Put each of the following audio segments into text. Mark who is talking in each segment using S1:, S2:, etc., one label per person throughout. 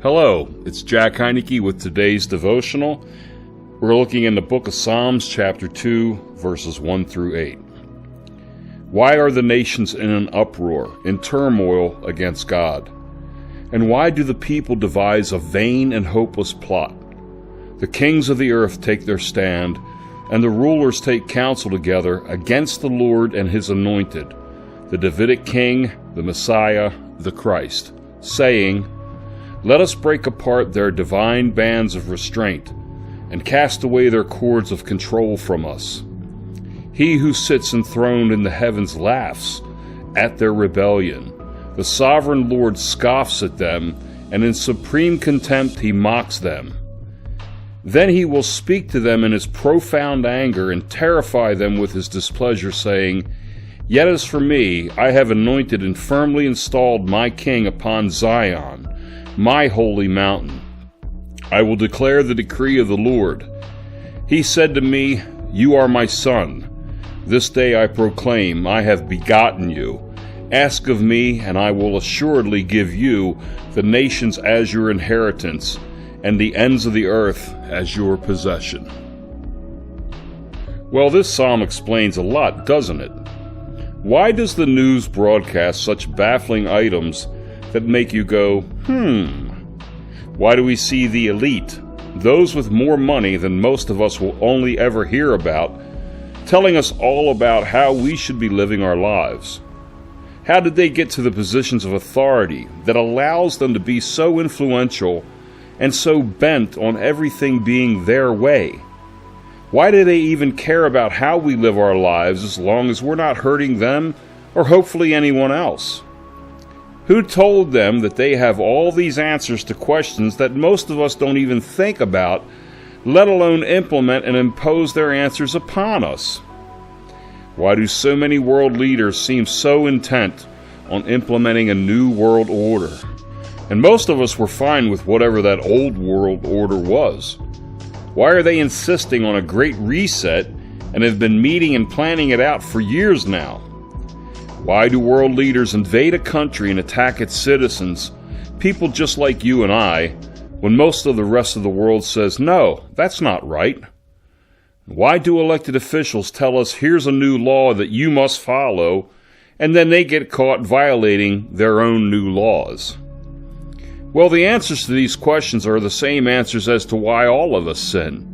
S1: Hello, it's Jack Heineke with today's Devotional. We're looking in the book of Psalms, chapter 2, verses 1 through 8. Why are the nations in an uproar, in turmoil against God? And why do the people devise a vain and hopeless plot? The kings of the earth take their stand, and the rulers take counsel together against the Lord and his anointed, the Davidic king, the Messiah, the Christ, saying, "Let us break apart their divine bands of restraint, and cast away their cords of control from us." He who sits enthroned in the heavens laughs at their rebellion. The sovereign Lord scoffs at them, and in supreme contempt he mocks them. Then he will speak to them in his profound anger and terrify them with his displeasure, saying, "Yet as for me, I have anointed and firmly installed my king upon Zion, my holy mountain. I will declare the decree of the Lord. He said to me, 'You are my son. This day I proclaim, I have begotten you. Ask of me, and I will assuredly give you the nations as your inheritance, and the ends of the earth as your possession.'" Well, this psalm explains a lot, doesn't it? Why does the news broadcast such baffling items that make you go, Why do we see the elite, those with more money than most of us will only ever hear about, telling us all about how we should be living our lives? How did they get to the positions of authority that allows them to be so influential and so bent on everything being their way? Why do they even care about how we live our lives as long as we're not hurting them or hopefully anyone else? Who told them that they have all these answers to questions that most of us don't even think about, let alone implement and impose their answers upon us? Why do so many world leaders seem so intent on implementing a new world order? And most of us were fine with whatever that old world order was. Why are they insisting on a great reset and have been meeting and planning it out for years now? Why do world leaders invade a country and attack its citizens, people just like you and I, when most of the rest of the world says, "No, that's not right"? Why do elected officials tell us, "Here's a new law that you must follow," and then they get caught violating their own new laws? Well, the answers to these questions are the same answers as to why all of us sin.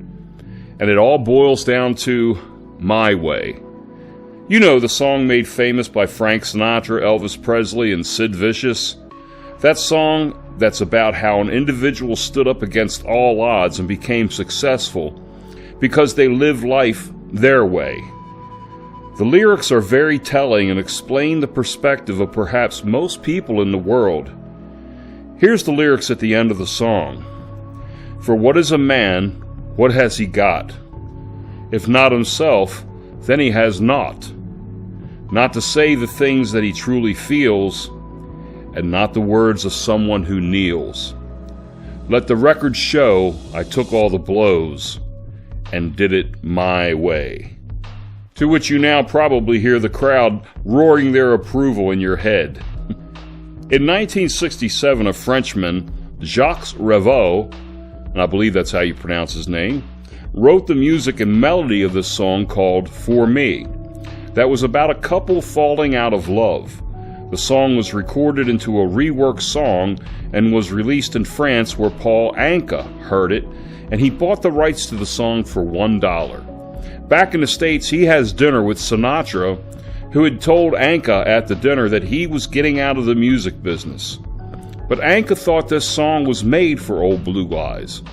S1: And it all boils down to my way. You know the song made famous by Frank Sinatra, Elvis Presley, and Sid Vicious? That song that's about how an individual stood up against all odds and became successful because they lived life their way. The lyrics are very telling and explain the perspective of perhaps most people in the world. Here's the lyrics at the end of the song. "For what is a man? What has he got? If not himself, then he has naught. Not to say the things that he truly feels, and not the words of someone who kneels. Let the record show I took all the blows and did it my way." To which you now probably hear the crowd roaring their approval in your head. In 1967, a Frenchman, Jacques Revaux, and I believe that's how you pronounce his name, wrote the music and melody of this song called "For Me." That was about a couple falling out of love. The song was recorded into a reworked song and was released in France, where Paul Anka heard it, and he bought the rights to the song for $1. Back in the States, he has dinner with Sinatra, who had told Anka at the dinner that he was getting out of the music business. But Anka thought this song was made for Old Blue Eyes.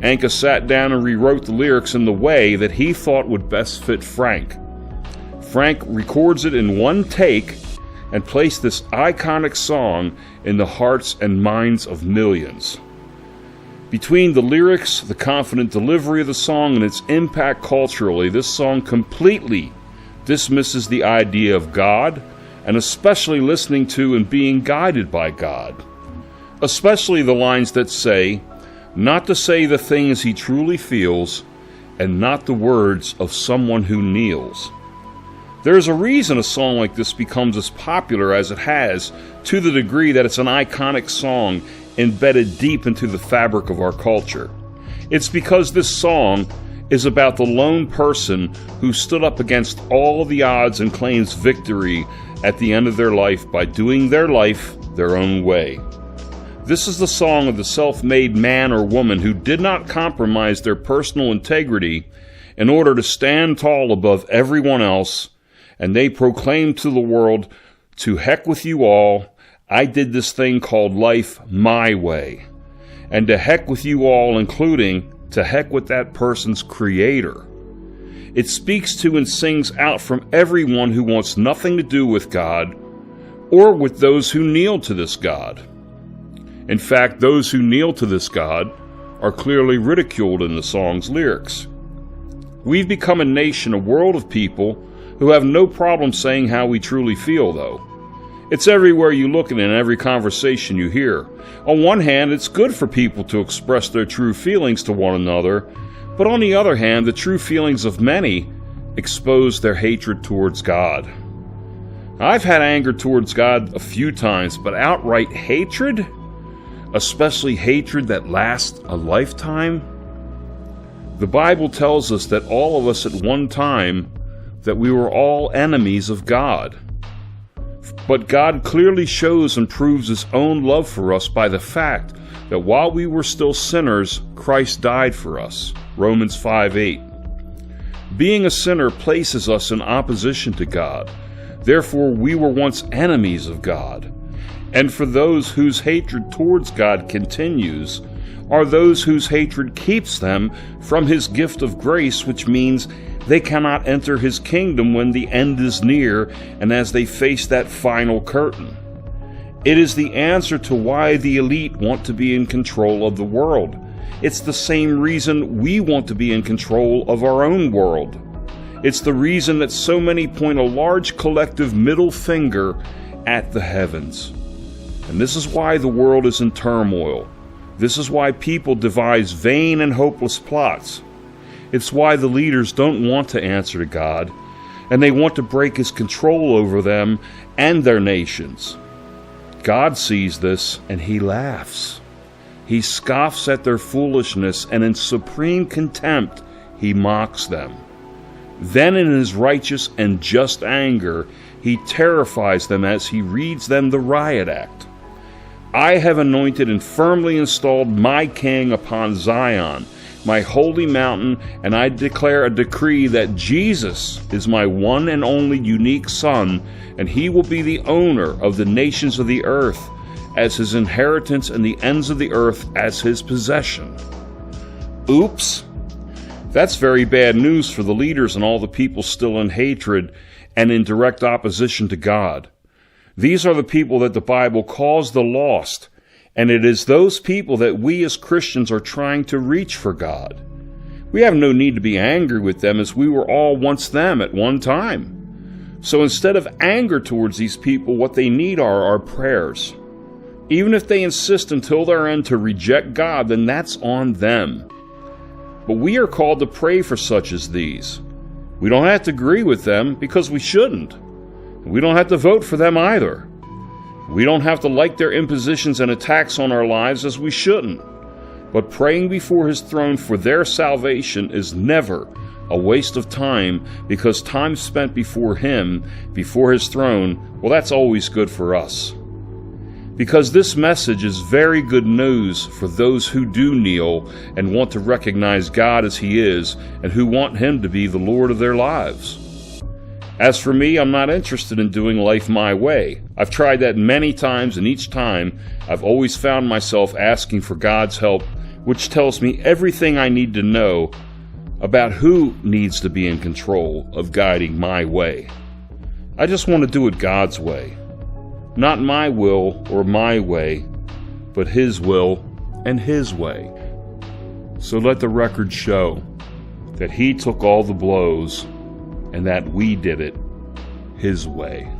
S1: Anka sat down and rewrote the lyrics in the way that he thought would best fit Frank. Frank records it in one take and placed this iconic song in the hearts and minds of millions. Between the lyrics, the confident delivery of the song, and its impact culturally, this song completely dismisses the idea of God, and especially listening to and being guided by God. Especially the lines that say, "Not to say the things he truly feels, and not the words of someone who kneels." There's a reason a song like this becomes as popular as it has, to the degree that it's an iconic song embedded deep into the fabric of our culture. It's because this song is about the lone person who stood up against all the odds and claims victory at the end of their life by doing their life their own way. This is the song of the self-made man or woman who did not compromise their personal integrity in order to stand tall above everyone else, and they proclaimed to the world, "To heck with you all, I did this thing called life my way." And to heck with you all, including to heck with that person's creator. It speaks to and sings out from everyone who wants nothing to do with God or with those who kneel to this God. In fact, those who kneel to this God are clearly ridiculed in the song's lyrics. We've become a nation, a world of people who have no problem saying how we truly feel, though. It's everywhere you look and in every conversation you hear. On one hand, it's good for people to express their true feelings to one another, but on the other hand, the true feelings of many expose their hatred towards God. I've had anger towards God a few times, but outright hatred? Especially hatred that lasts a lifetime? The Bible tells us that all of us at one time, that we were all enemies of God. But God clearly shows and proves His own love for us by the fact that while we were still sinners, Christ died for us. Romans 5:8. Being a sinner places us in opposition to God. Therefore, we were once enemies of God. And for those whose hatred towards God continues, are those whose hatred keeps them from His gift of grace, which means they cannot enter His kingdom when the end is near and as they face that final curtain. It is the answer to why the elite want to be in control of the world. It's the same reason we want to be in control of our own world. It's the reason that so many point a large collective middle finger at the heavens. And this is why the world is in turmoil. This is why people devise vain and hopeless plots. It's why the leaders don't want to answer to God, and they want to break His control over them and their nations. God sees this, and He laughs. He scoffs at their foolishness, and in supreme contempt, He mocks them. Then in His righteous and just anger, He terrifies them as He reads them the riot act. I have anointed and firmly installed my king upon Zion, my holy mountain, and I declare a decree that Jesus is my one and only unique Son, and He will be the owner of the nations of the earth as His inheritance and the ends of the earth as His possession. Oops! That's very bad news for the leaders and all the people still in hatred and in direct opposition to God. These are the people that the Bible calls the lost, and it is those people that we as Christians are trying to reach for God. We have no need to be angry with them, as we were all once them at one time. So instead of anger towards these people, what they need are our prayers. Even if they insist until their end to reject God, then that's on them. But we are called to pray for such as these. We don't have to agree with them, because we shouldn't. We don't have to vote for them either. We don't have to like their impositions and attacks on our lives, as we shouldn't. But praying before His throne for their salvation is never a waste of time, because time spent before Him, before His throne, well, that's always good for us. Because this message is very good news for those who do kneel and want to recognize God as He is, and who want Him to be the Lord of their lives. As for me, I'm not interested in doing life my way. I've tried that many times, and each time I've always found myself asking for God's help, which tells me everything I need to know about who needs to be in control of guiding my way. I just want to do it God's way. Not my will or my way, but His will and His way. So let the record show that He took all the blows and that we did it His way.